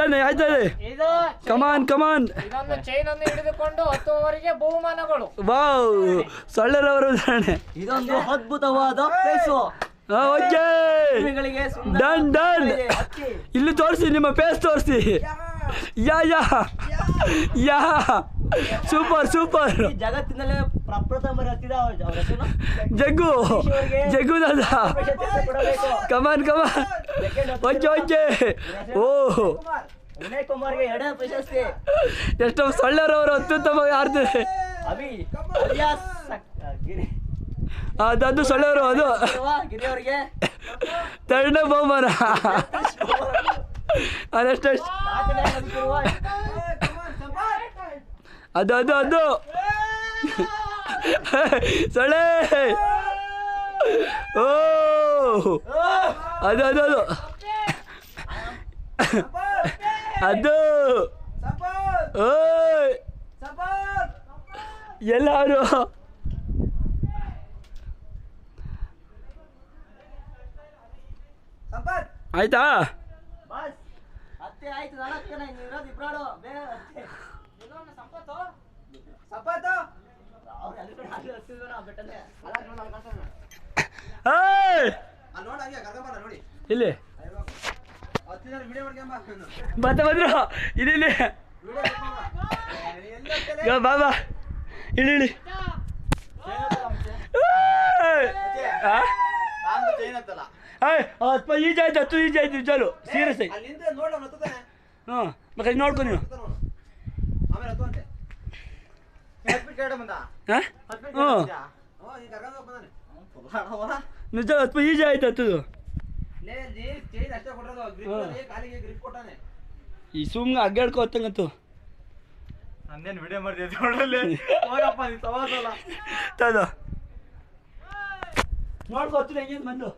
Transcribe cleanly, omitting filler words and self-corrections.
ಆಯ್ತದೆ ಕಮಾನ್ ಇದೊಂದು ಚೈನ್ ಅನ್ನು ಹಿಡಿದುಕೊಂಡು 10 ಓವರಿಗೆ ಬಹುಮಾನಗಳು. ವಾವ್ ಸೊಳ್ಳೆರವರ ಉದಾಹರಣೆ. ಇದೊಂದು ಅದ್ಭುತವಾದ ಪ್ಲೇಸು. ಓಕೆ ಡನ್ ಇಲ್ಲಿ ತೋರಿಸಿ ನಿಮ್ಮ ಫೇಸ್ ತೋರಿಸಿ. ಯಾ ಯಾ ಯಾ ಸೂಪರ್ ಜಗತ್ತಿನಲ್ಲೇ ಪ್ರಪ್ರಥಮ ಜಗ್ಗು ದಾದಾ ಕಮಾನ್ ಓಕೆ ಓಹ್ ವಿನಯ್ ಕುಮಾರ್ಗೆ 2 ಪ್ರಶಸ್ತಿ. ಎಷ್ಟೋ ಸೊಳ್ಳೆರವರು ಅತ್ಯುತ್ತಮವಾಗಿ ಆಡ್ತಾರೆ. ಅದು ಸೊಳ್ಳೆಯವರು ಅದು ಗಿರಿಯವರಿಗೆ 2ನೇ ಬಹುಮಾನ. ಅದೆಷ್ಟು ಅದು ಸೊಳ್ಳೆ ಓ ಅದು ಓಯ್ ಎಲ್ಲರೂ ಆಯ್ತಾ? ಇಲ್ಲಿ ಬಂದ್ರು ಇಲ್ಲಿ ಬಾಬಾ ಇಳಿ ಈಜಾಯ್ತು ಈಜಾಯ್ತು ಚಲು ಸೀರಿಯಸ್ ಆಗಿ ಹಾಂ ಮತ್ತೆ ನೋಡ್ಕೊ ನೀವು. ನಿಜ ಅಥವಾ ಈಜಿ ಆಯ್ತು ಹತ್ತದು ಈ ಸುಮ್ನೆ ಅಗ್ಗಾಡ್ಕೊ ಹೊತ್ತಂಗಂತು ನಂದೇನು ವಿಡಿಯೋ ಮಾಡ್ತೀವಿ ನೋಡ್ಕೊ ಹೊತ್ತಿಲ್ಲ ಹೆಂಗೆ ಬಂದು